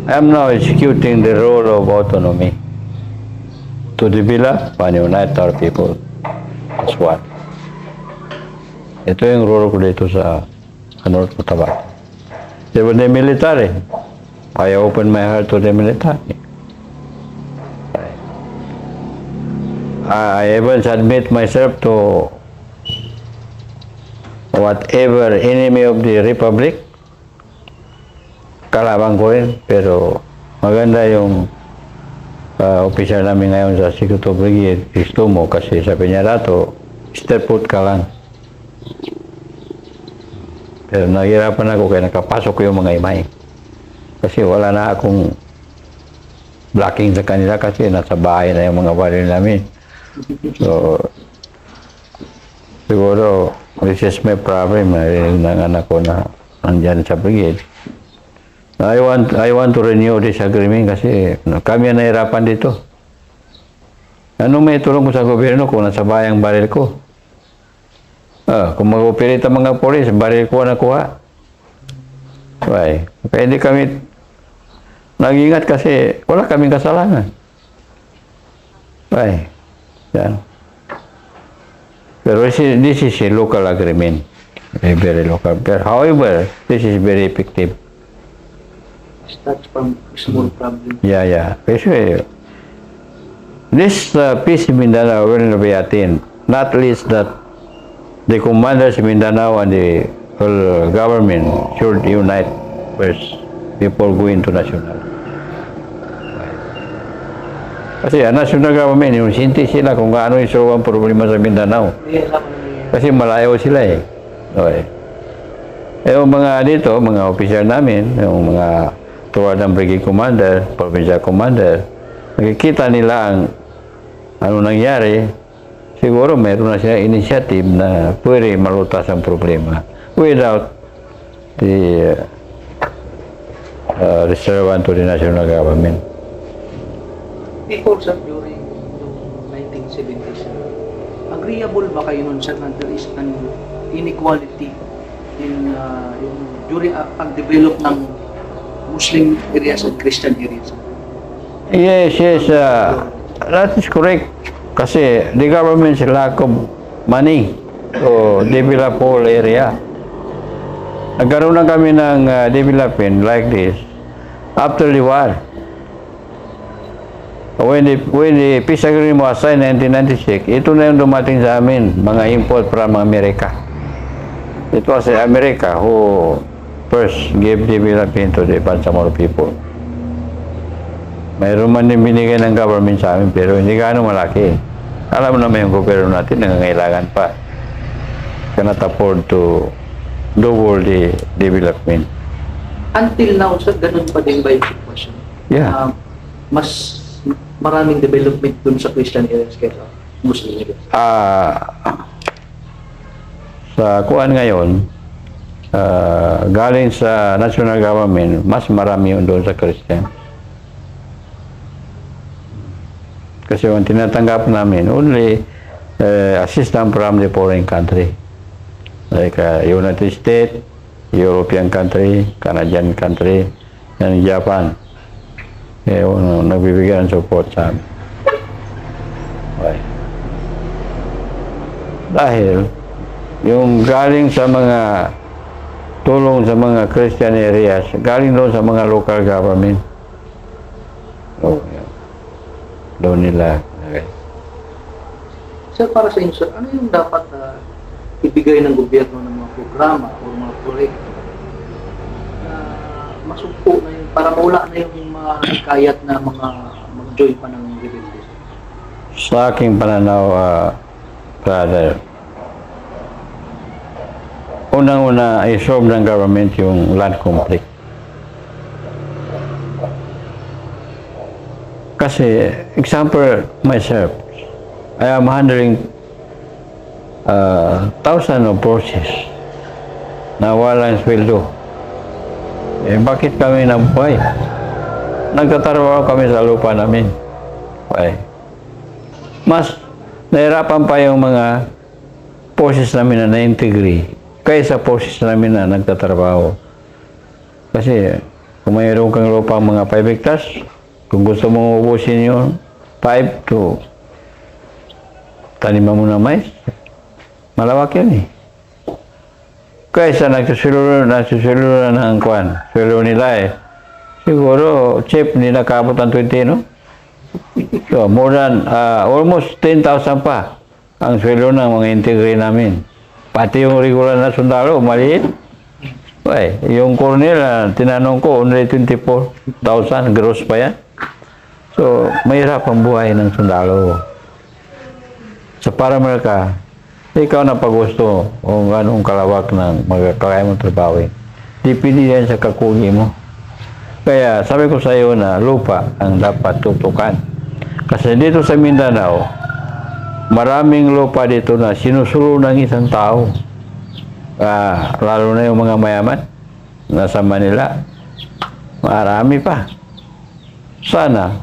I am now executing the role of autonomy to develop and unite our people as one. Ito yung role ko dito sa North Cotabato. Even the military, I open my heart to the military. I even submit myself to whatever enemy of the Republic, kalaban ko rin. Pero maganda yung officer namin ngayon sa Sikuto Brigade, gusto mo kasi sabi niya dato, step foot ka lang. Pero nahihirapan ako kaya nakapasok ko yung mga imay. Kasi wala na akong blocking sa kanila kasi nasa bahay na yung mga baril namin. So, siguro, this is my problem. Ng anak ko na nandyan sa brigade. I want to renew this agreement kasi kami ang nahirapan dito. Ano may tulong ko sa gobyerno kung nasa bayang baril ko? Kung mag-operate ang mga polis, baril ko nakuha. Why? Kaya hindi kami nag-ingat kasi wala kaming kasalanan. Why? Yan. Pero this is a local agreement. Very local. But however, this is very effective. Starts from small problem. Yeah. Kasi this peace in Mindanao will be attained. Not least that the commanders in Mindanao and the whole government should unite first before going to national. Kasi ang national government, yung sinti sila kung gaano yung ang problema sa Mindanao. Kasi malayo sila eh. Okay. Yung mga dito, mga officer namin, yung mga tuwad ng brigade commander, provincial commander, nakikita nila ang ano nangyari, siguro mayroon na siya initiative na pwede malutas ang problema without the reservant to the national government. Before, sir, during 1970s, agreeable ba kayo nun, sir, na there is an inequality in during pag-develop ng Muslim areas and Christian areas? Yes, that is correct. Kasi the government's lack of money to develop whole area. Nagkaroon na kami ng development like this after the war. When the peace agreement was signed in 1996, ito na yung dumating sa amin, mga import from America. It was America who first gave development to the Bangsamoro people. Mayroon man din binigay ng government sa amin, pero hindi gaano malaki. Alam mo naman yung gobyerno natin, nangangailangan pa. Cannot afford to double the development. Until now, sir, ganun pa din ba yung sitwasyon? Yeah. Mas maraming development dun sa Christian areas kaysa Muslim areas? Sa kuan ngayon, galing sa national government, mas marami yun doon sa Christian. Kasi yung tinatanggap namin, only assistance from the foreign country. Like United States, European country, Canadian country, and Japan. Nagbibigyan ng support sa amin. Okay. Dahil, yung galing sa mga tulong sa mga Christian areas, galing doon sa mga local government. Doon nila. Okay. Sir, para sa inyo, sir, ano yung dapat ibigay ng gobyerno ng mga programa o mga proyekto na masugpo na yun para mawala na yung mga hikayat na mga mag-joy pa ng rebelde? Sa aking pananaw, brother, unang-una, i-solve ng government yung land conflict. Kasi, example, myself, I am handling thousands of process na walang sweldo. Bakit kami nabuhay? Nagtatrabaho kami sa lupa namin. Okay. Mas nahirapan pa yung mga process namin na na-integrate kaysa process namin na nagtatrabaho. Kasi Kung mayroon kang lupa mga 5 hectares, kung gusto mong ubusin yun, 5 to taniman mo na mais, malawak yun eh. Kaysa nagsusulo ng kwan, sulo nila eh. Siguro, cheap, hindi nakabot ang 20, no? So, more than, almost 10,000 pa ang sweldo ng mga integrity namin. Pati yung regular na sundalo, maliit. Ay, yung colonel, tinanong ko, only 24,000 gross pa yan. So, mahirap ang buhay ng sundalo. Sa farmer ka, ikaw na pagusto kung anong kalawak ng magkakaya mong trabaho. Dipindi yan sa kakugi mo. Kaya sabi ko sa iyo na lupa ang dapat tutukan. Kasi dito sa Mindanao, maraming lupa dito na sinusulo ng isang tao. Lalo na yung mga mayaman nasa Manila. Marami pa. Sana,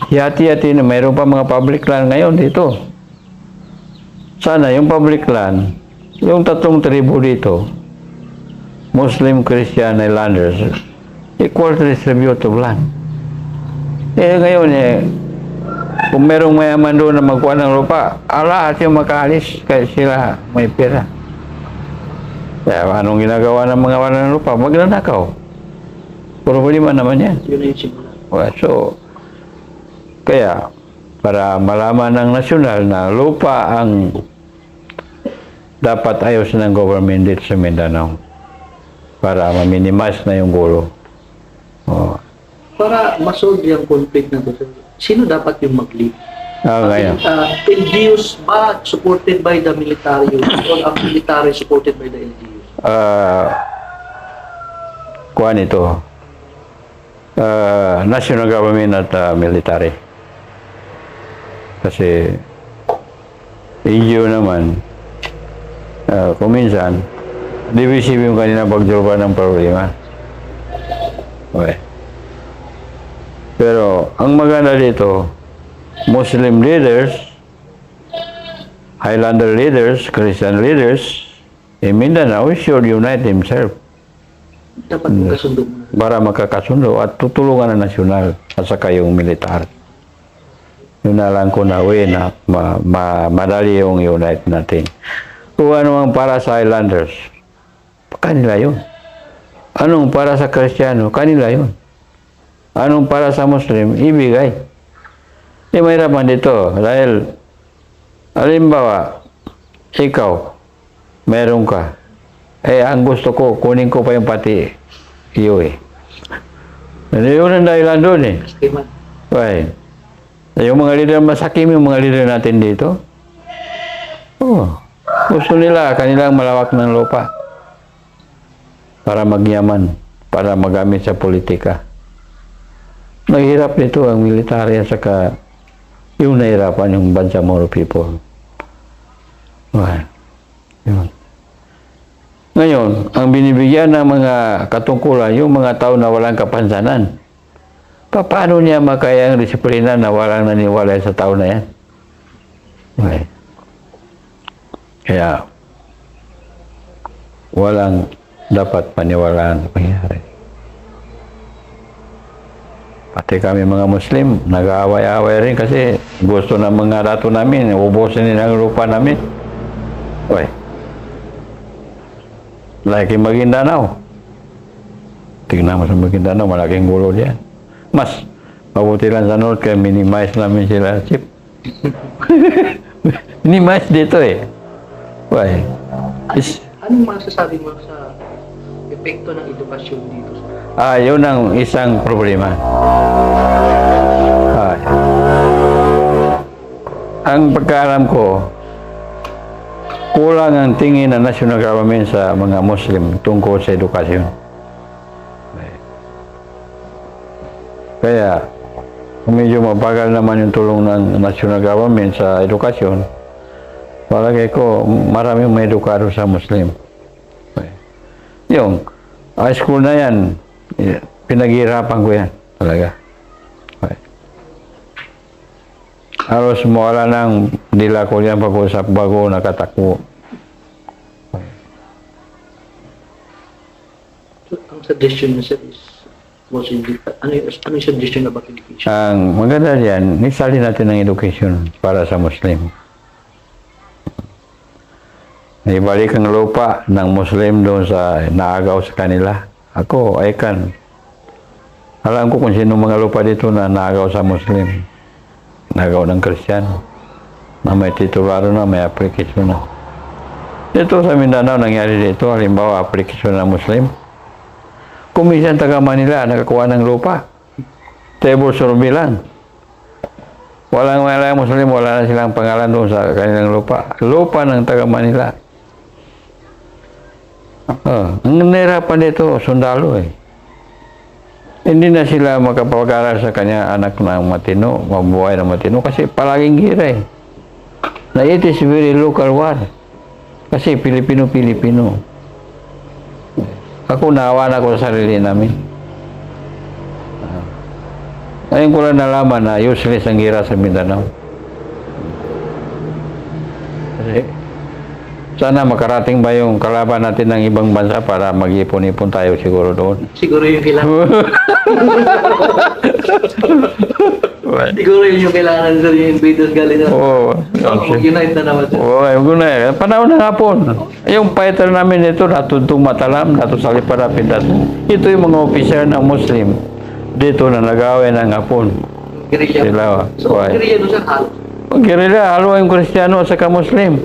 hati-hati na mayroon pa mga public land ngayon dito. Sana yung public land, yung 3 tribo dito, Muslim, Christian, Islanders, equal distribute of land. Ngayon kung merong mayaman doon na magkuha ng lupa, lahat yung makaalis kaya sila may pera. Kaya anong ginagawa ng mga wala ng lupa? Magnanakaw. Problema naman yan. Yun na yung simula. So, kaya para malaman ng nasyonal na lupa ang dapat ayos ng government dito sa Mindanao para ma-minimize na yung gulo. Para masolve yung conflict na ito, sino dapat yung mag-lead? Ngayon. LGUs ba supported by the military or ang military supported by the LGUs? Kuhan ito. National government at military. Kasi LGU naman, kung minsan, divisive yung kanina pagdurba ng problema. Okay. Pero, ang maganda dito, Muslim leaders, Highlander leaders, Christian leaders, in Mindanao should unite themselves Dapat magkasundo muna. para makakasundo at tutulungan ng nasyonal at saka yung militar. Yun na lang ko na way na madali yung unite natin. Kung ano ang para sa Highlanders, kanila yun. Anong para sa Kristiyano, kanila yun. Anong para sa Muslim, ibigay. Mahirapan dito dahil halimbawa, ikaw, meron ka. Ang gusto ko, kunin ko pa yung pati iyo eh. Yun ang dahilan doon eh. Skiman. Right. Yung mga leader, masakim yung mga leader natin dito. Gusto nila, kanilang malawak ng lupa para magyaman, para magamit sa politika. Naghirap nito ang military at saka yung nahirapan yung Bangsamoro people. Yun. Ngayon, ang binibigyan ng mga katungkulan, yung mga tao na walang kapansanan, paano niya makaya ang disiplina na walang naniwala sa tao na yan? Okay. Kaya, walang dapat paniwalaan na pangyari. Pati kami mga Muslim, nag-aaway-aaway rin kasi gusto ng mga dato namin, ubusin nila ang lupa namin. Okay. Like Maguindanao. Tingnan mo sa Maguindanao, malaking gulo diyan. Mas mabuti lang sa North kaya minimize namin sila, Chip. Minimize dito eh. Why? Anong masasabi mo sa epekto ng edukasyon dito? Yun ang isang problema. Ang pagkaalam ko, kulang ang tingin ng national government sa mga Muslim tungkol sa edukasyon. Kaya, medyo mabagal naman yung tulong ng national government sa edukasyon. Palagay ko, maraming may edukado sa Muslim. Yung high school na yan, pinaghihirapan ko yan talaga. Halos mawala ng dila ko yan pag-usap bago nakatakbo. So, ang suggestion niya sir is Muslim, ano yung suggestion about education? Ang maganda diyan, isali natin ang education para sa Muslim. Ibalik ang lupa ng Muslim doon sa naagaw sa kanila. Ako, I can. Alam ko kung sino mga lupa dito na naagaw sa Muslim. Naagaw ng Kristiyano. Na may titularo na, may application na. Dito sa Mindanao, nangyari dito, halimbawa, application ng Muslim. Kung minsan taga Manila, nakakuha ng lupa. Table survey lang. Walang Muslim, wala na silang pangalan doon sa kanilang lupa. Lupa ng taga Manila. Ang nahirapan dito, sundalo eh. Hindi na sila makapag-aral sa kanya anak ng matino, mabuhay ng matino, kasi palaging gira eh. Na it is very local war. Kasi Pilipino-Pilipino. Ako naawa na ako sa sarili namin. Ngayon ko lang nalaman na useless ang gira sa Mindanao. Kasi sana makarating ba yung kalaban natin ng ibang bansa para mag-ipon-ipon tayo siguro doon. Siguro yung kailangan. Siguro yung kailangan sa yung invaders galing na. Oo. Mag-unite na naman sila. Oo, guna. Panahon ng hapon. Yung fighter namin ito, natuntong matalam, natusali para pindas. Ito yung mga officer ng Muslim. Dito na nag-away ng hapon. Guerrilla. Sila. So, guerrilla doon sa halo. Guerrilla, halo yung Kristiyano at saka Muslim.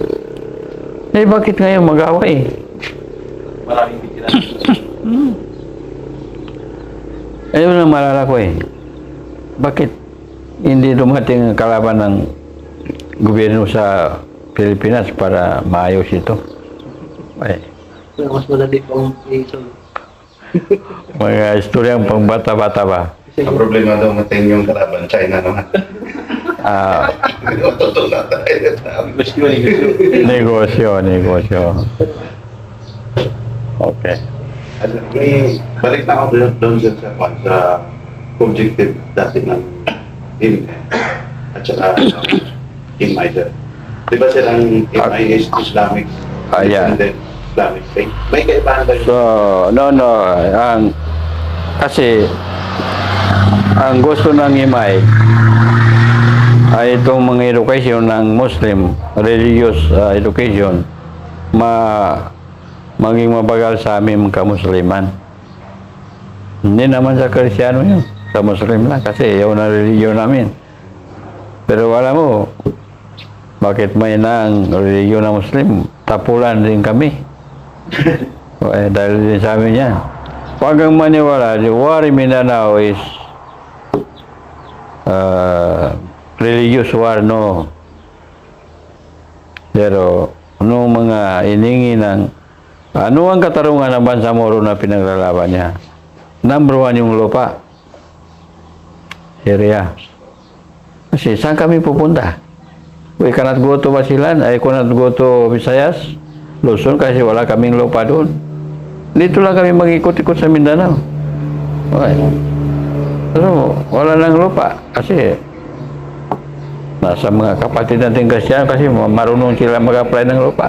Eh, bakit ngayon mag-away? Maraming bitiran. Ayun ang malala ko eh. Bakit hindi dumating ang kalaban ng gobyerno sa Pilipinas para maayos ito? Ay, Mas madali pang i-solve. mga istoryang pang bata-bata ba? Ang problema daw natin yung kalaban, China naman. Totoo na tayo. Negosyo. Okay. May balik na ako doon sa objective dati ng team at saka Team Miser. Di ba silang MI is Islamic? Yeah. And then Islamic Faith. May kaibahan ba yun? So, no. Kasi, ang gusto ng imay ay itong mga education ng Muslim, religious education, maging mabagal sa aming kamusliman. Hindi naman sa Kristiyano yun, sa Muslim lang, kasi yun ang religion namin. Pero wala mo, bakit may na ang religion ng Muslim, tapulan din kami. Dahil din sa amin yan. Huwag kang maniwala, the war in Mindanao is religious war, no. Pero, anong mga iningi ng, ano ang katarungan ng Bansa Moro na pinaglalaban niya? Number 1 yung lupa. Syria. Kasi saan kami pupunta? We cannot go to Basilan, I cannot go to Visayas, Luzon, kasi wala kaming lupa doon. Dito lang kami mag-ikot-ikot sa Mindanao. Okay. Pero wala lang lupa kasi nasa mga kapatid natin Kristiyano kasi marunong sila mag-apply ng lupa.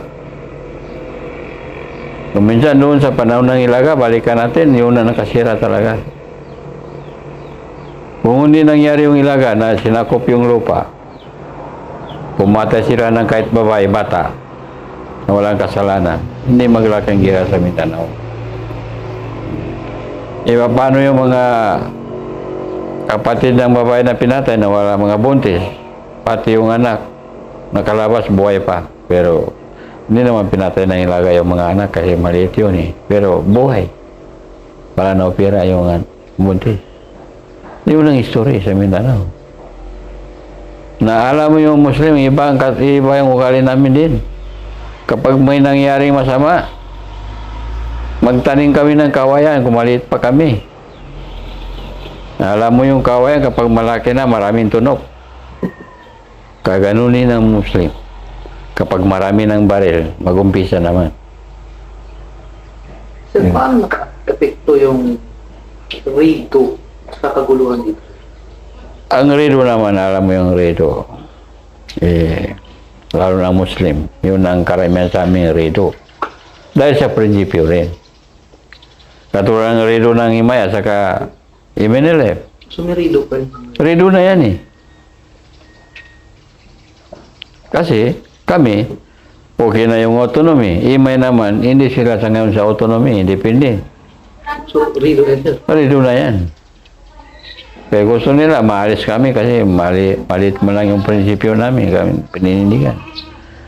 Kung minsan doon sa panahon ng Ilaga, balikan natin, yun na nakasira talaga. Kung hindi nangyari yung Ilaga na sinakop yung lupa, pumatay sila ng kahit babae, bata, na walang kasalanan, hindi maglakang gira sa Mindanao. Iba paano yung mga kapatid ng babae na pinatay na wala mga buntis, pati yung anak nakalabas buhay pa, pero hindi naman pinatay na Ilaga yung mga anak kasi maliit yun eh, pero buhay para na-opera yung buntis. Yun ang history sa Mindanao na alam mo yung Muslim, iba yung ugali namin din. Kapag may nangyaring masama, magtanim kami ng kawayan kung maliit pa kami. Alam mo yung kawayan kapag malaki na, maraming tunok. Kaganunin ng Muslim. Kapag marami ng baril, mag-umpisa naman. Sir, paano naka-epekto yung RIDO sa kaguluhan dito? Ang RIDO naman, alam mo yung RIDO, lalo na Muslim, yun ang karamihan sa aming RIDO. Dahil sa prinsipyo rin. Katulad ng RIDO ng Imay, saka MNLF. Sumirido pa rin. Redo na yan eh. Kasi kami, okay na yung autonomy. Imay naman, hindi sila sa ngayon sa autonomy, independent. So, rido rin sir. Redo na yan. Kaya gusto nila, maalis kami kasi malit mo lang yung prinsipyo namin, kami pininindigan.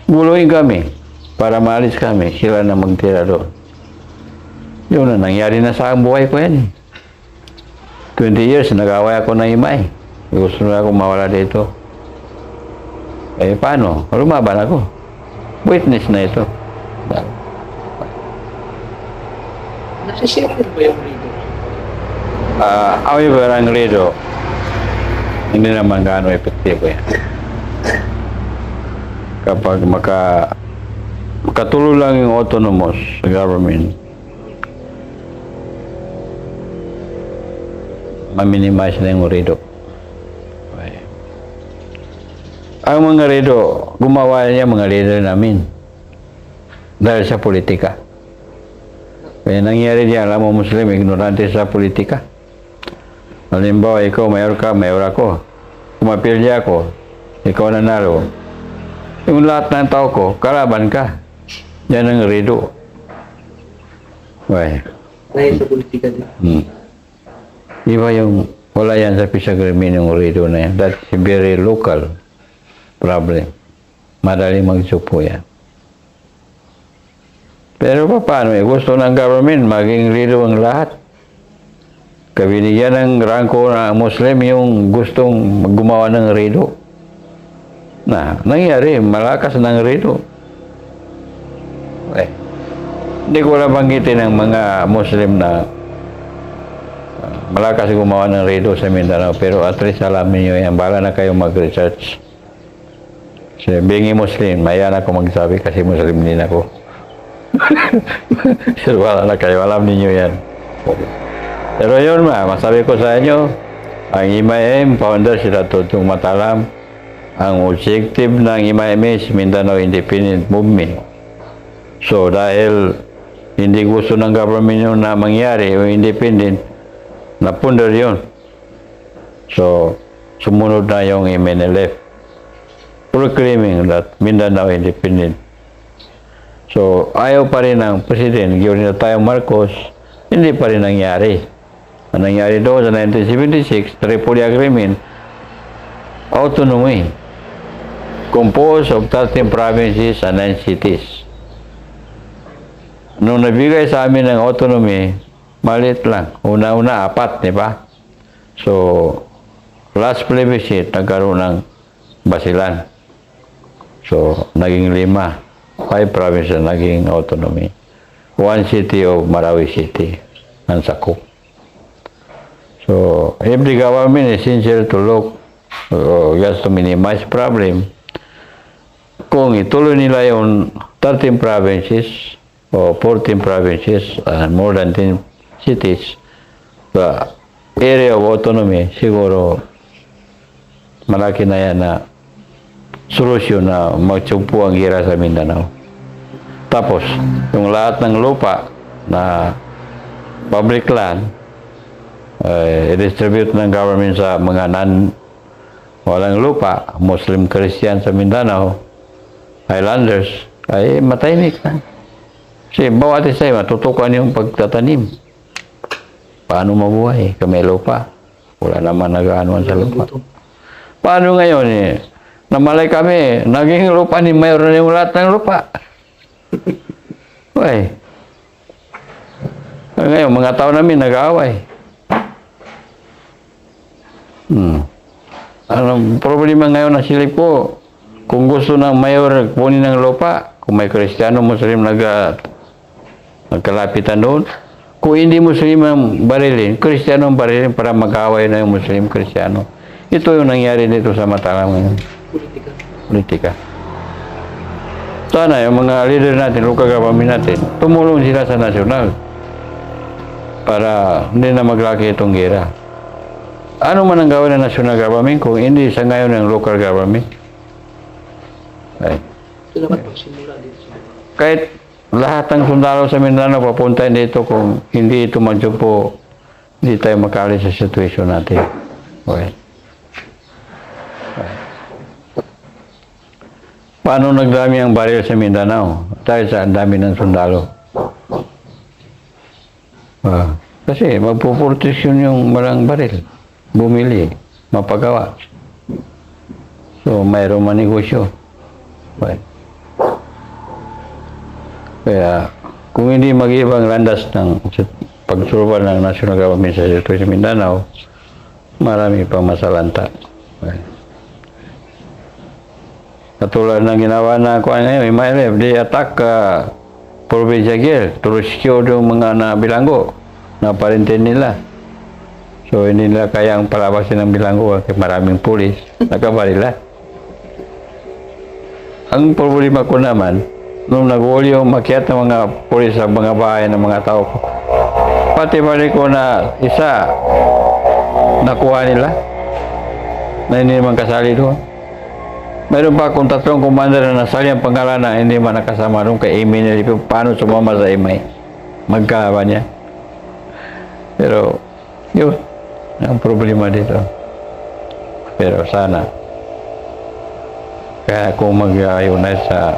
Guluhin kami para maalis kami, sila na magtira doon. Yun na, nangyari na sa aking buhay ko yan eh. 20 years, nag-away ako ng Imay. Gusto na ako mawala dito. Eh, paano? Lumaban ako. Witness na ito. Nasisipin ba yung rido? However, ang redo, hindi naman gaano epektibo yan. Kapag makatuloy lang yung autonomous government, ma-minimize na yung redo. Okay. Ang mga redo, gumawa niya mga leader namin dahil sa politika. Kaya nangyari diyan, alam mo Muslim, ignorante sa politika. Halimbawa, ikaw, mayor ka, mayor ako. Kumapilya ako, ikaw nanalo. Yung lahat ng tao ko, kalaban ka. Yan ang redo. Okay. Dahil sa politika din. Iba yung, wala yan sa peace agreement yung redo na yan. That's a very local problem. Madali magsupo yan. Pero paano eh? Gusto ng government, maging redo ang lahat. Kabinigyan ng rangko na Muslim yung gustong gumawa ng redo. Nangyari, malakas ng redo. Hindi ko lang banggitin ng mga Muslim na malakas gumawa ng redo sa Mindanao, pero at least alam niyo yan, bala na kayo mag-research. So, being Muslim, mayan ako magsabi kasi Muslim din ako. So, wala na kayo, alam niyo yan. Pero yun masabi ko sa inyo, ang IMIM, founder sila Tutong Matalam, ang objective ng IMIM is Mindanao Independent Movement. So, dahil hindi gusto ng government yun na mangyari o independent, napundar yun. So, sumunod na yung MNLF, proclaiming that Mindanao Independent. So, ayaw pa rin ng President, given na tayo Marcos, hindi pa rin nangyari. Ang nangyari doon sa 1976, Tripoli Agreement, autonomy, composed of 13 provinces and 9 cities. Nung nabigay sa amin ng autonomy, maliit lang. Una-una, 4, di ba? So, last plebiscite, nagkaroon ng Basilan. So, naging 5 provinces naging autonomy. 1 city of Marawi City, ang sakop. So, if the government is sincere to look, just to minimize problem, kung ituloy nila yung 13 provinces o 14 provinces and more than 10 cities, the area of autonomy, siguro malaki na yan na solusyon na magtsugpo ang gira sa Mindanao. Tapos, yung lahat ng lupa na public land, i-distribute ng government sa mga walang lupa, Muslim Christian sa Mindanao, Highlanders, ay matahimik na. Kasi bawat isa ay matutukan yung pagtatanim. Paano mabuhay? Kami lupa. Wala naman nag-aanuan sa lupa. Paano ngayon eh? Namalay kami, naging lupa ni Mayor na yung lahat ng lupa. Uy. Ngayon, mga tao namin nag-aaway. Anong problema ngayon na silip ko? Kung gusto ng Mayor kunin ng lupa, kung may Kristiyano, Muslim nagkalapitan doon, kung hindi Muslim ang barilin, Kristiyano ang barilin para mag-aaway na yung Muslim, Kristiyano. Ito yung nangyari dito sa Matalam ngayon. Politika. Sana yung mga leader natin, local government natin, tumulong sila sa nasyonal para hindi na maglaki itong gera. Ano man ang gawin ng national government kung hindi sa ngayon ng local government? Ay. Kahit lahat ng sundalo sa Mindanao papunta dito kung hindi ito magsupo hindi tayo makalis sa situation natin. Okay. Paano nagdami ang baril sa Mindanao? Dahil sa dami ng sundalo. Kasi magpuproteksyon yung malang baril. Bumili, mapagawa. So, mayroong manegosyo. Okay. Kaya, kung hindi mag-ibang landas ng pagsurval ng national government sa situation sa Mindanao, marami pang masalanta. Okay. Katulad ng ginawa na kuan ngayon, MILF, they attack Provincia Gil, to rescue yung mga nabilanggo na parintin nila. So, hindi nila kayang palabasin ng bilanggo kasi maraming pulis, nakabarila. Ang problema ko naman, nung nag-uli yung makiat ng mga pulis sa mga bahay ng mga tao ko, pati balik ko na isa nakuha nila na hindi naman kasali doon. Mayroon pa akong 3 commander na nasali ang pangalan na hindi man nakasama doon kay Amy Nilipio. Paano sumama sa Amy? Magkalaban niya. Pero, yun, ang problema dito. Pero sana, kaya kung mag-ayunay sa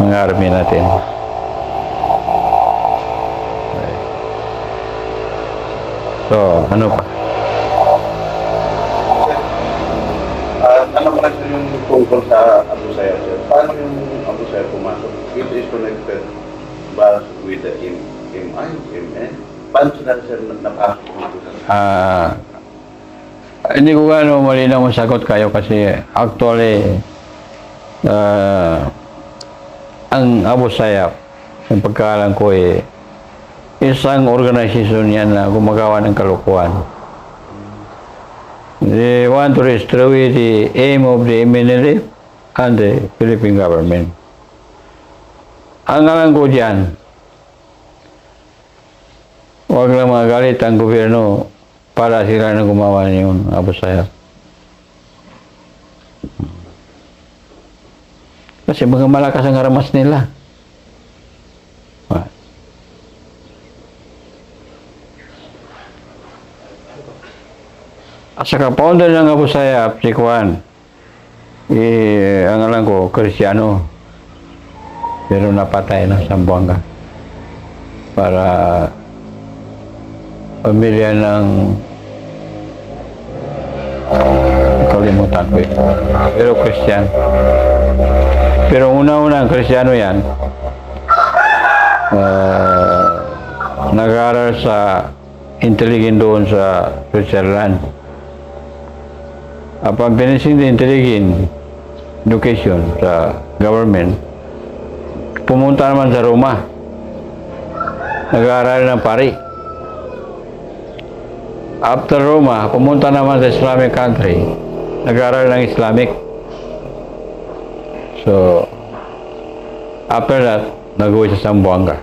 mga army natin. So, ano pa? Ano pa kasi yung tungkol sa Abu Sayyaf, sir? Paano yung Abu Sayyaf pumasok? It is connected ba with the MI, MN? Paano sila, sir, napasok dito, sir? Hindi ko gano'ng malinaw masagot kayo kasi actually ang Abu Sayyaf, yung pagkaalam ko isang organization yan na gumagawa ng kalukuhan. They want to destroy the aim of the MNLF and the Philippine government. Ang alam ko dyan, huwag lang magalit ang gobyerno para sila na gumawa niyon, Abu Sayyaf. Kasi mga malakas ang haramas nila. At saka founder ng Abu Sayyaf, si Juan, ang alam ko, Kristiyano. Pero napatay na sa Zamboanga. Para pamilya ng kalimutan ko pero Kristiyano. Pero una-una ang Kristiyano yan, nag-aaral sa intelligent doon sa Switzerland. Upon finishing the intelligent education sa government, pumunta naman sa Roma. Nag-aaral ng pari. After Roma, pumunta naman sa Islamic country. Nag-aaral ng Islamic. So, after that, nag-uwi sa Zamboanga.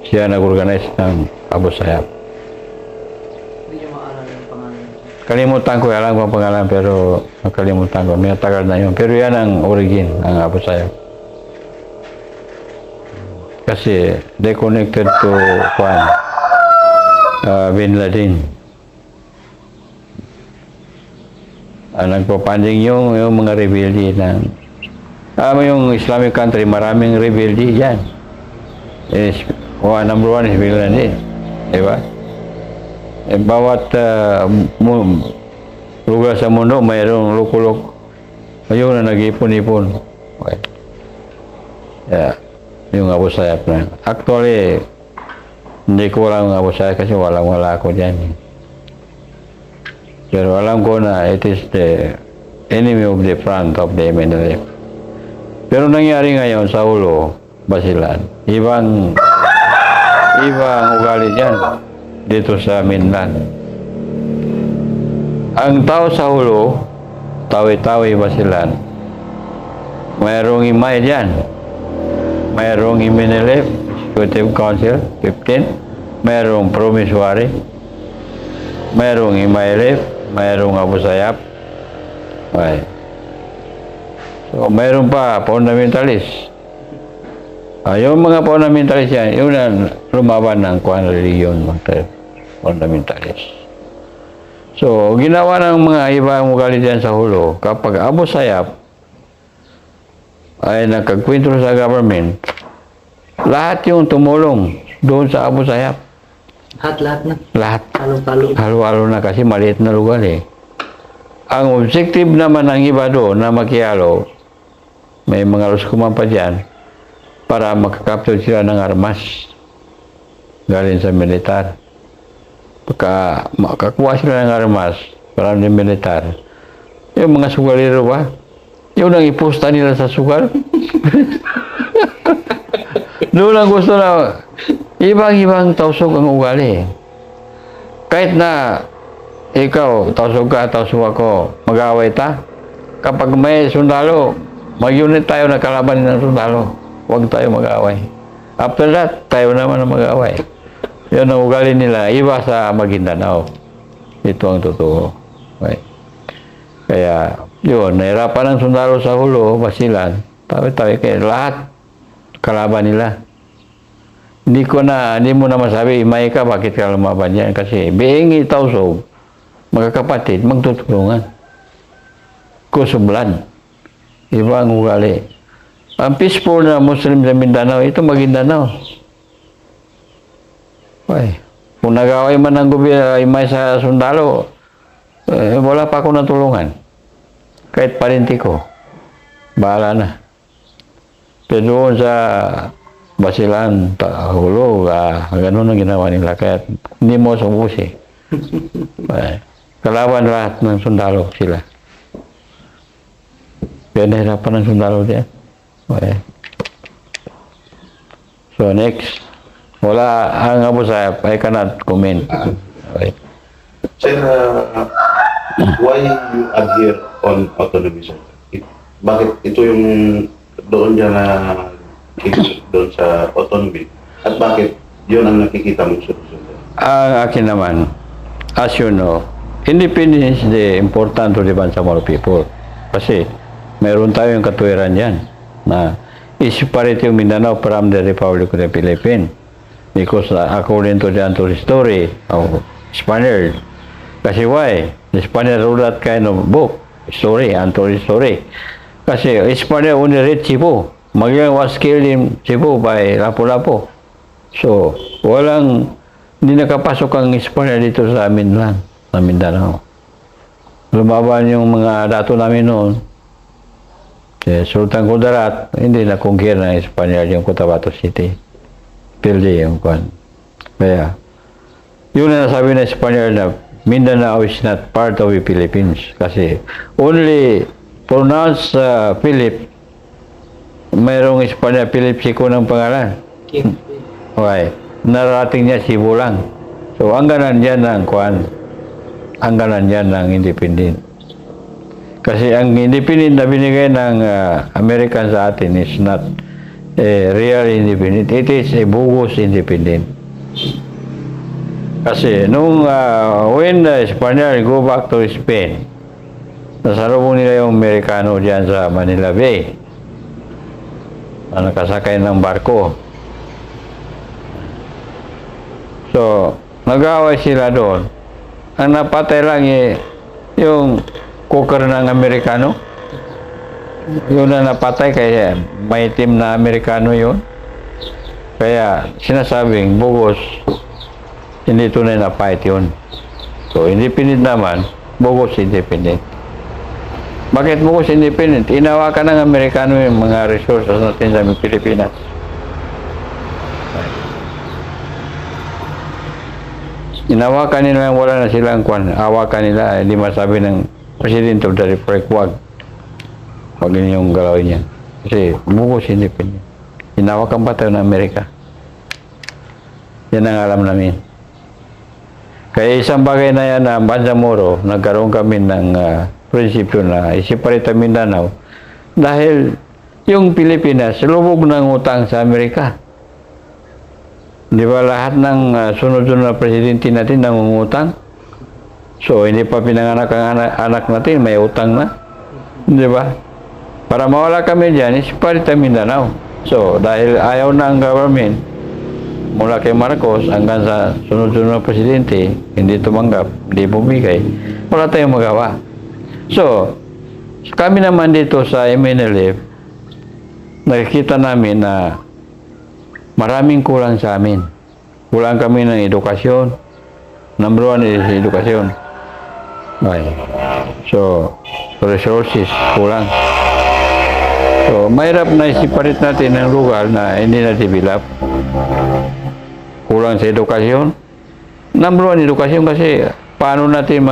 Siya nag-organize ng Abu Sayyaf. Hindi niyo maalala yung pangalan. Kalimutan ko, alam ko ang pangalan, pero nakalimutan ko. May tagal na yun. Pero yan ang origin, ang Abu Sayyaf. Kasi, they connected to Bin Laden. Nagpapanding yung mga rebelde ng yung Islamic country, maraming rebelde dyan. Number 1 is Bin Laden. Diba? Bawat lugar sa mundo, mayroong loko-loko. Ayun na nag-ipon-ipon. Okay. Yeah. Yung Abu Sayyaf na. Actually, hindi ko alam ang Abu Sayyaf kasi wala ako dyan. Pero alam ko na it is the enemy of the front of the MNLF. Pero nangyari ngayon sa ulo, Basilan, ibang ugali dyan dito sa mainland. Ang tao sa ulo, tawi-tawi Basilan, mayroong imay dyan. Mayroong MNLF, Executive Council, 15. Mayroong promissory. Mayroong MILF. Mayroong Abu Sayyaf. Okay. So, mayroon pa fundamentalist. Yung mga fundamentalist yan, yun lumaban ng kuan religion, mga fundamentalist. So, ginawa ng mga ibang ugali dyan sa Hulo, kapag Abu Sayyaf ay nagkagkwento sa government, lahat yung tumulong doon sa Abu Sayyaf. Lahat na. Lahat. Halo-halo. Halo-halo na kasi maliit na lugar eh. Ang objective naman ng iba doon na makialo, may mga luskuman pa dyan, para makakapture sila ng armas galing sa militar. Pagka makakuha sila ng armas para ng militar, yung mga sugalero ba, yun ang iposta nila sa sugal. Doon lang gusto na ibang-ibang tausog ang ugali. Kahit na ikaw, tausog ka, tausog ako, mag-away ta. Kapag may sundalo, mag-unit tayo na kalaban ng sundalo. Huwag tayo mag-away. After that, tayo naman ang mag-away. Yun ang ugali nila. Iba sa Maguindanao. Ito ang totoo. Okay. Kaya, yun, nahirapan ng sundalo sa Hulo, Basilan. Tawi-tawi kayo. Lahat kalaban nila. Hindi mo na masabi, imay ka, bakit ka lumaban yan? Kasi, being itausog, magkakapatid, magtutulungan. Kusublan. Iba ang ugali. Ang peaceful na Muslim sa Mindanao, ito Maguindanao. Ay, kung nag-away man ng gobyerno imay sa sundalo, wala pa ako natulungan. Kahit parinti ko. Bahala na. Pero doon sa Basilan, Hulo, ganun ang ginawa nila. Kaya hindi mo sumusi. Kalaban lahat ng sundalo sila. Kaya nahirapan ng sundalo diyan. Okay. So next. Wala, ang Abu Sayyaf, I cannot comment. Okay. Sir, why you adhere on autonomy, sir? Bakit ito yung doon niya na doon sa autonomy? At bakit yun ang nakikita mong solusyon? Ang akin naman, as you know, independence is important to the Bangsamoro people. Kasi meron tayong katuwiran yan na i-separate yung Mindanao from the Republic of the Philippines. Because according to the untold story of Spaniard. Kasi why? The Spaniard wrote that kind of book, story, untold story. Kasi Spaniard only read Cebu. Magellan was killed in Cebu by Lapu-Lapu. So, hindi nakapasok ang Spaniard dito sa amin lang, sa Mindanao. Lumaban yung mga dato namin noon. Sultan Kudarat, hindi na-conquer ng Spaniard yung Cotabato City. Pilde yung kwan. Kaya, yun na nasabi ng Spaniard na Mindanao is not part of the Philippines. Kasi, only pronounce Philip, mayroong Spaniard, Philip Sico ng pangalan. Okay. Narating niya Cebu lang. So, ang ganan dyan ng kwan, ang ganan dyan ng independent. Kasi ang independent na binigay ng American sa atin is not a real independent. It is a bogus independent. Kasi nung when the Spaniard go back to Spain, nasalubong nila yung Amerikano dyan sa Manila Bay na nakasakay ng barko. So, nag-away sila doon. Ang napatay lang yung cooker ng Amerikano. Yun na napatay kaya may team na Amerikano yun. Kaya sinasabing bugos, hindi tunay na fight yun. So, independent naman, bugos independent. Bakit bugos independent? Inawakan ng Amerikano yung mga resources natin sa Pilipinas. Inawakan nila wala na silang kwan. Awakan nila, hindi masabi ng President of the Republic, wag ninyong galawin yan. Kasi bugos independent. Inawakan pa tayo ng Amerika. Yan ang alam namin. Kaya isang bagay na yan na Bangsamoro, nagkaroon kami ng prinsipyo na i-separate ang Mindanao dahil yung Pilipinas lubog ng utang sa Amerika. Di ba lahat ng sunod-sunod na presidente natin nangungutang? So, hindi pa pinanganak ang anak natin, may utang na. Di ba? Para mawala kami dyan, is palit ang Mindanao. So, dahil ayaw na ang government mula kay Marcos hanggang sa sunod-sunod na presidente, hindi tumanggap, hindi bumigay, wala tayong magawa. So, kami naman dito sa MNLF, nakikita namin na maraming kulang sa amin. Kulang kami ng edukasyon. Number one is edukasyon. Okay. So, resources, kulang. So, mahirap na isiparit natin ang lugar na hindi na-develop. Kulang sa edukasyon. Number one, edukasyon kasi paano natin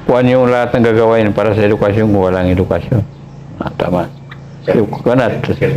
kuhan yung lahat ng gagawin para sa edukasyon kung walang edukasyon. Tama. So, kanat. Sige,